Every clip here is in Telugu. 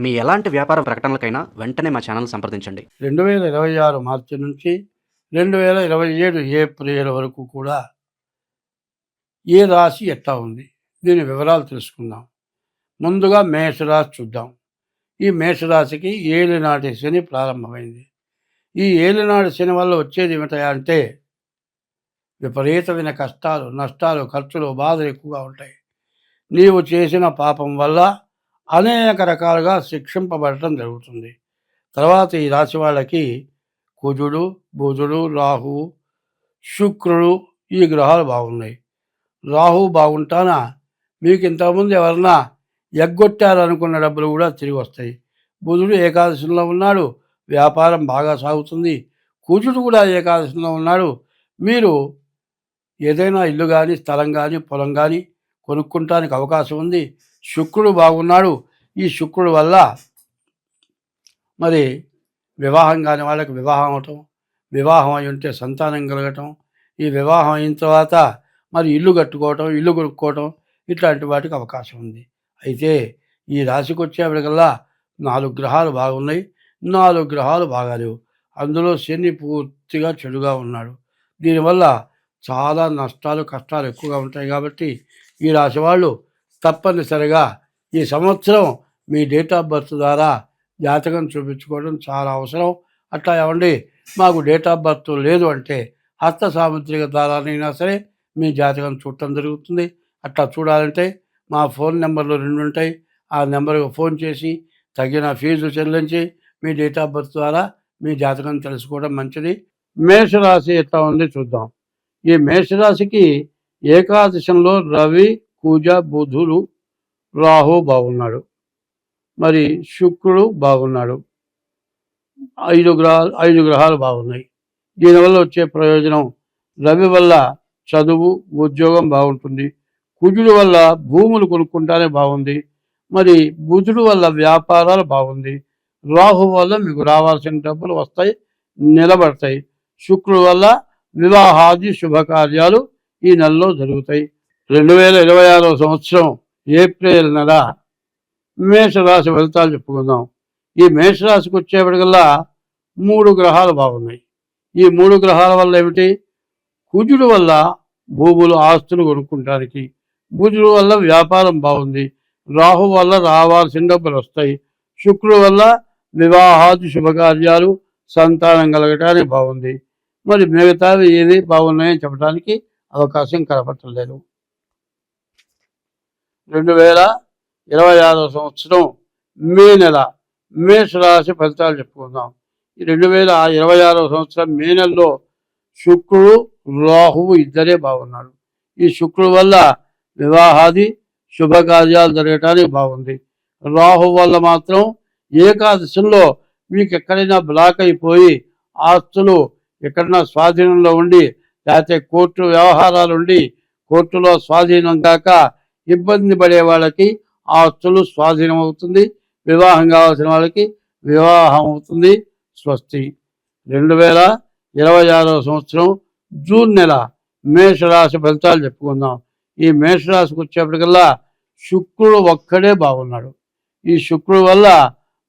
మీ ఎలాంటి వ్యాపార ప్రకటనలకైనా వెంటనే మా ఛానల్ సంప్రదించండి. 2026 మార్చి నుంచి 2027 ఏప్రిల్ వరకు కూడా ఏ రాశి ఎట్లా ఉంది, దీని వివరాలు తెలుసుకుందాం. ముందుగా మేషరాశి చూద్దాం. ఈ మేషరాశికి ఏలినాటి శని ప్రారంభమైంది. ఈ ఏలినాటి శని వల్ల వచ్చేది ఏమిటా అంటే విపరీతమైన కష్టాలు, నష్టాలు, ఖర్చులు, బాధలు ఎక్కువగా ఉంటాయి. నీవు చేసిన పాపం వల్ల అనేక రకాలుగా శిక్షింపబడటం జరుగుతుంది. తర్వాత ఈ రాశి వాళ్ళకి కుజుడు, బుధుడు, రాహువు, శుక్రుడు ఈ గ్రహాలు బాగున్నాయి. రాహువు బాగుంటానా మీకు ఇంతకుముందు ఎవరన్నా ఎగ్గొట్టారనుకున్న డబ్బులు కూడా తిరిగి వస్తాయి. బుధుడు ఏకాదశంలో ఉన్నాడు, వ్యాపారం బాగా సాగుతుంది. కుజుడు కూడా ఏకాదశంలో ఉన్నాడు, మీరు ఏదైనా ఇల్లు కానీ, స్థలం కానీ, పొలం కానీ కొనుక్కుంటానికి అవకాశం ఉంది. శుక్రుడు బాగున్నాడు. ఈ శుక్రుడు వల్ల మరి వివాహం కాని వాళ్ళకి వివాహం అవటం, వివాహం అయి ఉంటే సంతానం కలగటం, ఈ వివాహం అయిన తర్వాత మరి ఇల్లు కట్టుకోవటం, ఇల్లు కొనుక్కోవటం, ఇట్లాంటి వాటికి అవకాశం ఉంది. అయితే ఈ రాశికి వచ్చేప్పటికల్లా 4 గ్రహాలు బాగున్నాయి, 4 గ్రహాలు బాగాలేవు. అందులో శని పూర్తిగా చెడుగా ఉన్నాడు. దీనివల్ల చాలా నష్టాలు, కష్టాలు ఎక్కువగా ఉంటాయి. కాబట్టి ఈ రాశి వాళ్ళు తప్పనిసరిగా ఈ సంవత్సరం మీ డేట్ ఆఫ్ బర్త్ ద్వారా జాతకం చూపించుకోవడం చాలా అవసరం. అట్లా ఏమండి మాకు డేట్ ఆఫ్ బర్త్ లేదు అంటే హస్త సాముద్రిక ద్వారానైనా సరే మీ జాతకం చూడటం జరుగుతుంది. అట్లా చూడాలంటే మా ఫోన్ నెంబర్లు 2 ఉంటాయి. ఆ నెంబర్కి ఫోన్ చేసి తగిన ఫీజు చెల్లించి మీ డేట్ ఆఫ్ బర్త్ ద్వారా మీ జాతకం తెలుసుకోవడం మంచిది. మేషరాశి ఎట్లా ఉంది చూద్దాం. ఈ మేషరాశికి ఏకాదశంలో రవి, కుజ, బుధుడు, రాహు బాగున్నాడు, మరి శుక్రుడు బాగున్నాడు. 5 గ్రహాలు బాగున్నాయి. దీనివల్ల వచ్చే ప్రయోజనం రవి వల్ల చదువు, ఉద్యోగం బాగుంటుంది. కుజుడు వల్ల భూములు కొనుక్కుంటానే బాగుంది. మరి బుధుడు వల్ల వ్యాపారాలు బాగుంది. రాహు వల్ల మీకు రావాల్సిన డబ్బులు వస్తాయి, నిలబడతాయి. శుక్రుడు వల్ల వివాహాది శుభకార్యాలు ఈ నెలలో జరుగుతాయి. 2026 సంవత్సరం ఏప్రిల్ నెల మేషరాశి ఫలితాలు చెప్పుకుందాం. ఈ మేషరాశికి వచ్చేప్పటికల్లా 3 గ్రహాలు బాగున్నాయి. ఈ 3 గ్రహాల వల్ల ఏమిటి? కుజుడు వల్ల భూములు, ఆస్తులు కొనుక్కుంటానికి, బుధుడు వల్ల వ్యాపారం బాగుంది, రాహు వల్ల రావాల్సిన డబ్బులు వస్తాయి, శుక్రుడు వల్ల వివాహాది శుభకార్యాలు, సంతానం కలగటానికి బాగుంది. మరి మిగతావి ఏవి బాగున్నాయని చెప్పడానికి అవకాశం కనపట్టలేదు. 2026 సంవత్సరం మే నెల మేషరాశి ఫలితాలు చెప్పుకుందాం. ఈ 2026 సంవత్సరం మే నెలలో శుక్రుడు, రాహువు ఇద్దరే బాగున్నాడు. ఈ శుక్రుడు వల్ల వివాహాది శుభకార్యాలు జరగటానికి బాగుంది. రాహు వల్ల మాత్రం ఏకాదశంలో మీకు ఎక్కడైనా బ్లాక్ అయిపోయి ఆస్తులు ఎక్కడన్నా స్వాధీనంలో ఉండి, లేకపోతే కోర్టు వ్యవహారాలు ఉండి కోర్టులో స్వాధీనం కాక ఇబ్బంది పడే వాళ్ళకి ఆస్తులు స్వాధీనం అవుతుంది. వివాహం కావాల్సిన వాళ్ళకి వివాహం అవుతుంది. స్వస్తి. 2026 సంవత్సరం జూన్ నెల మేషరాశి ఫలితాలు చెప్పుకుందాం. ఈ మేషరాశికి వచ్చేప్పటికల్లా శుక్రుడు ఒక్కడే బాగున్నాడు. ఈ శుక్రుడు వల్ల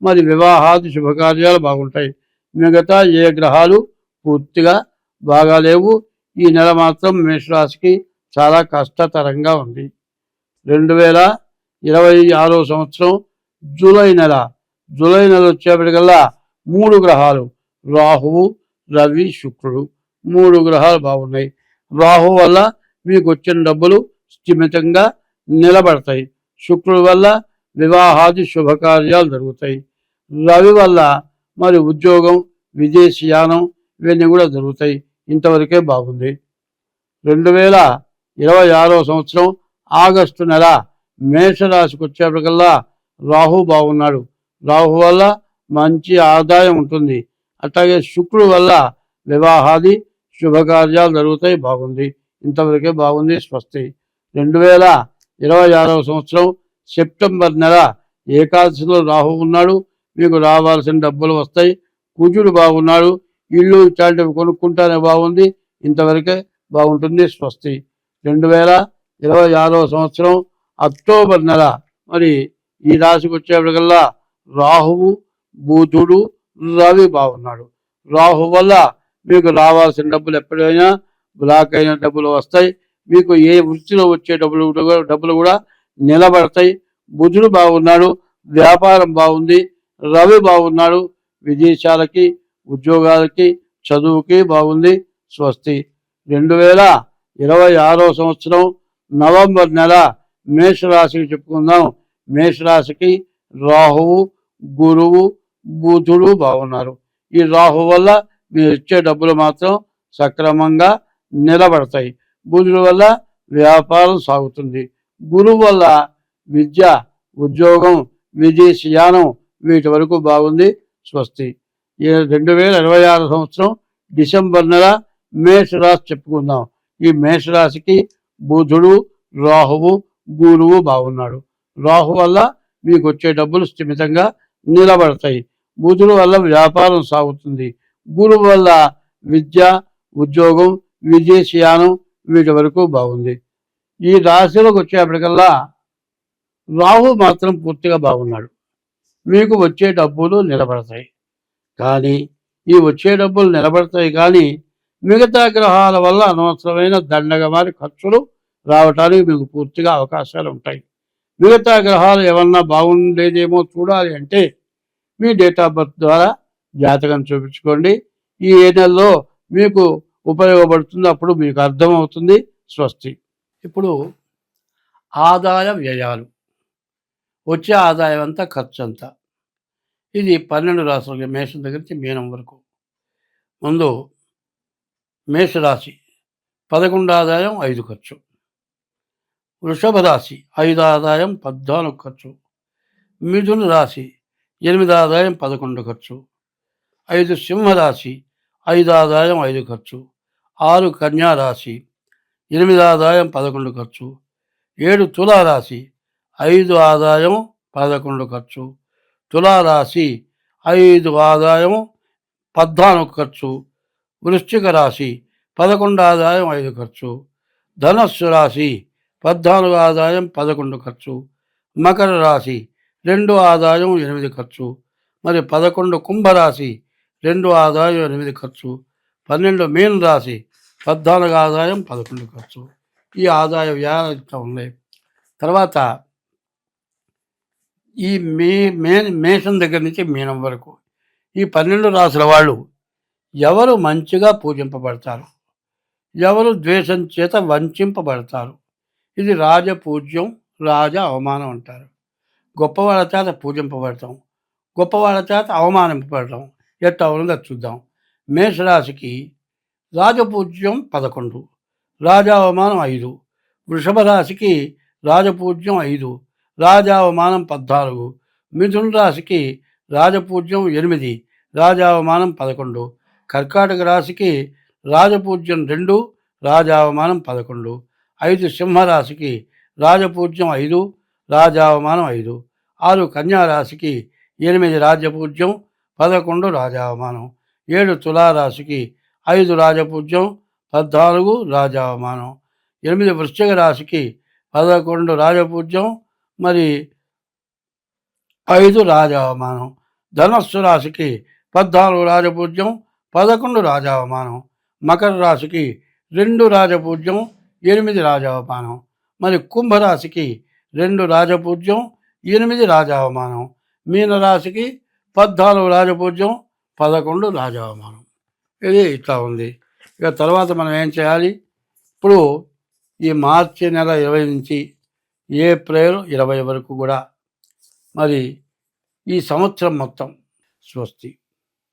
మరి వివాహాది శుభకార్యాలు బాగుంటాయి. మిగతా ఏ గ్రహాలు పూర్తిగా బాగాలేవు. ఈ నెల మాత్రం మేషరాశికి చాలా కష్టతరంగా ఉంది. 2026 సంవత్సరం జూలై నెల వచ్చేప్పటికల్లా 3 గ్రహాలు రాహువు, రవి, శుక్రుడు 3 గ్రహాలు బాగున్నాయి. రాహు వల్ల మీకు వచ్చిన డబ్బులు స్థిమితంగా నిలబడతాయి. శుక్రుడు వల్ల వివాహాది శుభకార్యాలు జరుగుతాయి. రవి వల్ల మరి ఉద్యోగం, విదేశీయానం ఇవన్నీ కూడా జరుగుతాయి. ఇంతవరకే బాగుంది. 2026 సంవత్సరం ఆగస్టు నెల మేషరాశికి వచ్చేప్పటికల్లా రాహు బాగున్నాడు. రాహు వల్ల మంచి ఆదాయం ఉంటుంది. అట్లాగే శుక్రుడు వల్ల వివాహాది శుభకార్యాలు జరుగుతాయి. బాగుంది. ఇంతవరకే బాగుంది. స్వస్తి. 2026 సంవత్సరం సెప్టెంబర్ నెల ఏకాదశిలో రాహు ఉన్నాడు. మీకు రావాల్సిన డబ్బులు వస్తాయి. కుజుడు బాగున్నాడు. ఇల్లు ఇట్లాంటివి కొనుక్కుంటానే బాగుంది. ఇంతవరకే బాగుంటుంది. స్వస్తి. 2026 సంవత్సరం అక్టోబర్ నెల మరి ఈ రాశికి వచ్చేప్పటికల్లా రాహువు, బుధుడు, రవి బాగున్నాడు. రాహు వల్ల మీకు రావాల్సిన డబ్బులు ఎప్పుడైనా బ్లాక్ అయిన డబ్బులు వస్తాయి. మీకు ఏ వృత్తిలో వచ్చే డబ్బులు కూడా నిలబడతాయి. బుధుడు బాగున్నాడు, వ్యాపారం బాగుంది. రవి బాగున్నాడు, విదేశాలకి, ఉద్యోగాలకి, చదువుకి బాగుంది. స్వస్తి. 2026 సంవత్సరం నవంబర్ నెల మేషరాశికి చెప్పుకుందాం. మేషరాశికి రాహువు, గురువు, బుధుడు బాగున్నారు. ఈ రాహు వల్ల మీరు ఇచ్చే డబ్బులు మాత్రం సక్రమంగా నిలబడతాయి. బుధుడు వల్ల వ్యాపారం సాగుతుంది. గురువు వల్ల విద్య, ఉద్యోగం, విదేశీయానం వీటి వరకు బాగుంది. స్వస్తి. 2026 సంవత్సరం డిసెంబర్ నెల మేషరాశి చెప్పుకుందాం. ఈ మేషరాశికి బుధుడు, రాహువు, గురువు బాగున్నాడు. రాహు వల్ల మీకు వచ్చే డబ్బులు స్థిమితంగా నిలబడతాయి. బుధుడు వల్ల వ్యాపారం సాగుతుంది. గురువు వల్ల విద్య, ఉద్యోగం, విదేశీయానం వీటి వరకు బాగుంది. ఈ రాశిలోకి వచ్చేప్పటికల్లా రాహు మాత్రం పూర్తిగా బాగున్నాడు. మీకు వచ్చే డబ్బులు నిలబడతాయి. కానీ ఈ వచ్చే డబ్బులు నిలబడతాయి కానీ మిగతా గ్రహాల వల్ల అనవసరమైన దండగమారి ఖర్చులు రావటానికి మీకు పూర్తిగా అవకాశాలు ఉంటాయి. మిగతా గ్రహాలు ఏమన్నా బాగుండేదేమో చూడాలి అంటే మీ డేట్ ఆఫ్ బర్త్ ద్వారా జాతకం చూపించుకోండి. ఈ ఏ నెలలో మీకు ఉపయోగపడుతుంది, అప్పుడు మీకు అర్థమవుతుంది. స్వస్తి. ఇప్పుడు ఆదాయ వ్యయాలు, వచ్చే ఆదాయం అంతా, ఖర్చు అంతా. ఇది 12 రాశులకి, మేషం దగ్గర నుంచి మీనం వరకు. ముందు మేషరాశి 11 ఆదాయం 5 ఖర్చు. వృషభ రాశి 5 ఆదాయం 14 ఖర్చు. మిథున రాశి 8 ఆదాయం 11 ఖర్చు. 5 సింహరాశి 5 ఆదాయం 5 ఖర్చు. 6 కన్యా రాశి 8 ఆదాయం 11 ఖర్చు. 7 తులారాశి 5 ఆదాయం 11 ఖర్చు. తులారాశి 5 ఆదాయం 14 ఖర్చు. వృశ్చిక రాశి 11 ఆదాయం 5 ఖర్చు. ధనస్సు రాశి 14 ఆదాయం 11 ఖర్చు. మకర రాశి 2 ఆదాయం 8 ఖర్చు. మరి 11 కుంభరాశి 2 ఆదాయం 8 ఖర్చు. 12 మీన రాశి 14 ఆదాయం 11 ఖర్చు. ఈ ఆదాయ వ్యయాలు ఉన్నాయి. తర్వాత ఈ మేషం దగ్గర నుంచి మీనం వరకు ఈ 12 రాశుల వాళ్ళు ఎవరు మంచిగా పూజింపబడతారు, ఎవరు ద్వేషం చేత వంచింపబడతారు. ఇది రాజపూజ్యం, రాజ అవమానం అంటారు. గొప్పవాళ్ళ చేత పూజింపబడతాం, గొప్పవాళ్ళ చేత అవమానింపబడతాం. ఎట్లా ఉన్నదో చూద్దాం. మేషరాశికి రాజపూజ్యం 11, రాజా అవమానం 5. వృషభ రాశికి రాజపూజ్యం 5, రాజా అవమానం 14. మిథున రాశికి రాజపూజ్యం 8, రాజా అవమానం 11. కర్కాటక రాశికి రాజపూజ్యం 2, రాజా అవమానం 11. 5 సింహరాశికి రాజపూజ్యం 5, రాజా అవమానం 5. 6 కన్యా రాశికి 8 రాజపూజ్యం, 11 రాజా అవమానం. 7 తులారాశికి 5 రాజపూజ్యం, 14 రాజా అవమానం. 8 వృశ్చిక రాశికి 11 రాజపూజ్యం, మరి 5 రాజా అవమానం. ధనస్సు రాశికి 14 రాజపూజ్యం, 11 రాజా అవమానం. మకర రాశికి 2 రాజపూజ్యం, 8 రాజా అవమానం. మరి కుంభరాశికి 2 రాజపూజ్యం, 8 రాజా అవమానం. మీనరాశికి 14 రాజపూజ్యం, 11 రాజా అవమానం. ఇది ఇట్లా ఉంది. ఇక తర్వాత మనం ఏం చేయాలి? ఇప్పుడు ఈ మార్చి నెల 20 నుంచి ఏప్రిల్ 20 వరకు కూడా మరి ఈ సంవత్సరం మొత్తం స్వస్తి.